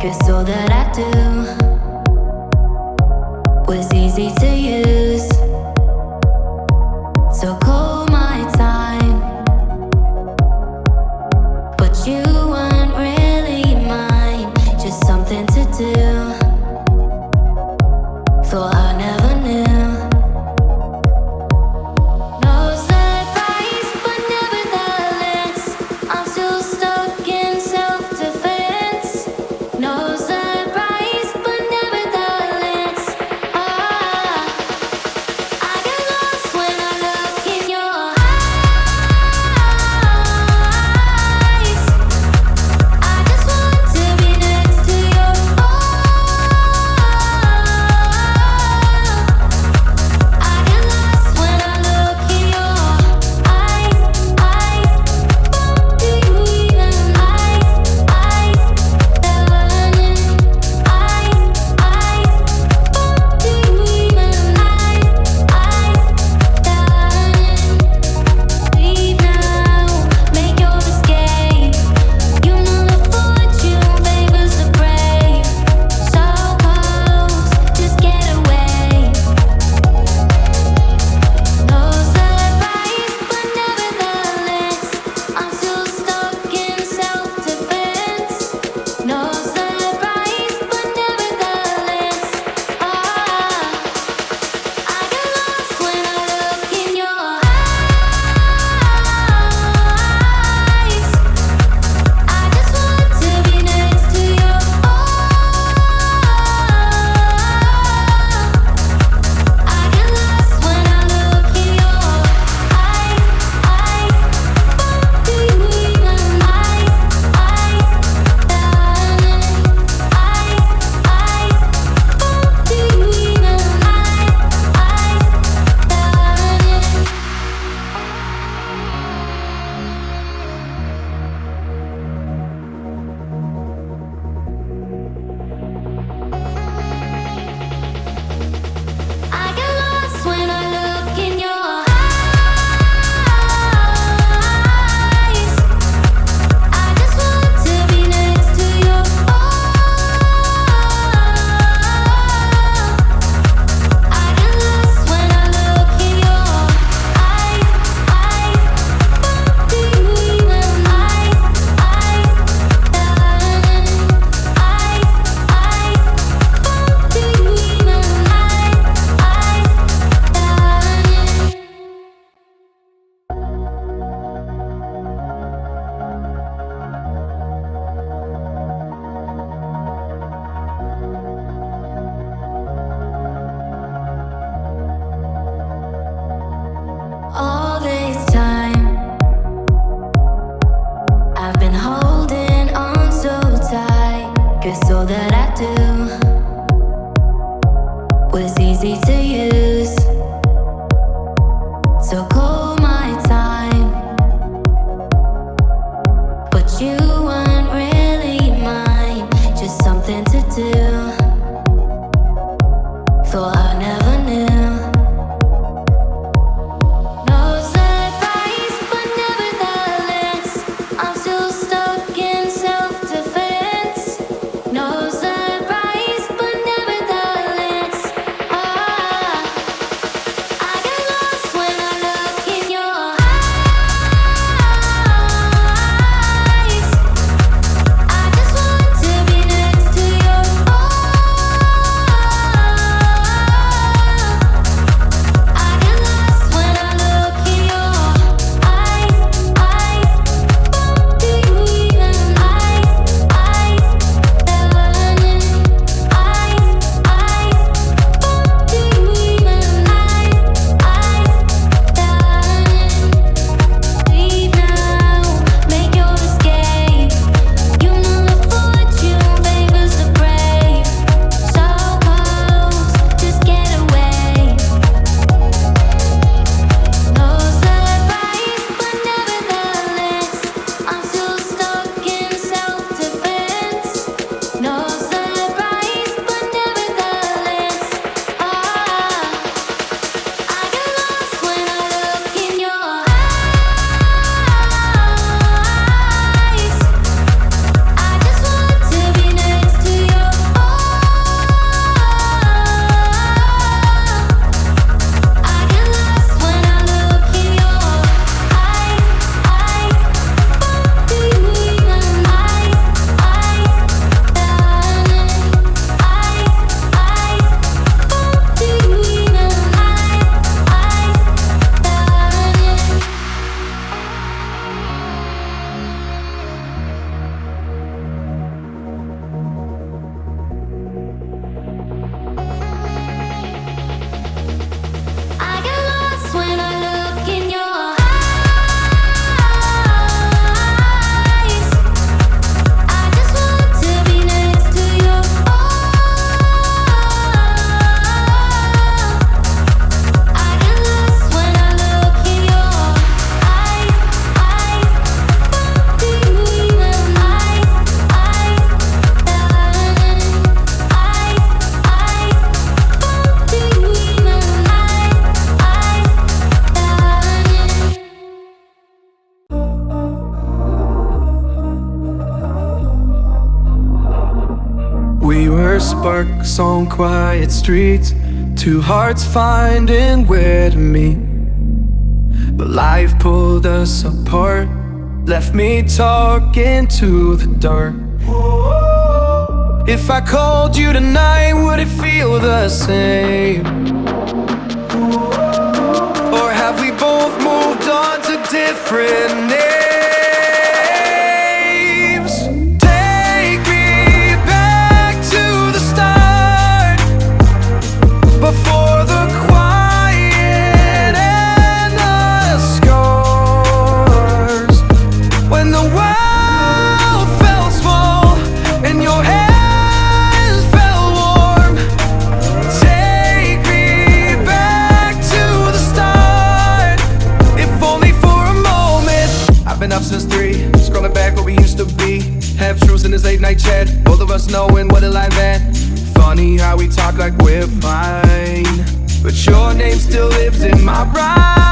'Cause all that I do was easy to use. So call my time, but you weren't really mine, just something to do. Thought I never knew. No surprise, but nevertheless, I'm still stuck in self-defense. No surprise, but nevertheless, I get lost when I look in your eyes. I just want to be next to your I get lost when I look in your eyes. Do you even do you even leave now, make your escape. You know the fortune favors the brave. So close, just get away. No surprise, but nevertheless, I'm still stuck in self-defense. No surprise, but nevertheless, I get lost when I look in your eyes. I just want to be next to your I get lost when I look in your eyes. Do you even do you even I get lost when I look in your eyes. I just want to be next to your I get lost when I look in your eyes. Do you even do you even all this time I've been holding on so tight, 'cause all that I do was easy to use. So call my time, but you weren't really mine, just something to do. Thought I never knew. No surprise, but nevertheless, I'm still stuck in self-defense. No surprise, but nevertheless, I get lost when I look in your eyes. first sparks on quiet streets, two hearts finding where to meet. But life pulled us apart, left me talking to the dark. If I called you tonight, would it feel the same? Or have we both moved on to different names? Take me back to the start, before the quiet and the scars. When the world felt small and your hands felt warm. Take me back to the start, if only for a moment. I've been up since 3, scrolling back what we used to be. Half truths in this late night chat, both of us knowing what a life at. Funny how we talk like we're fine, but your name still lives in my rhyme.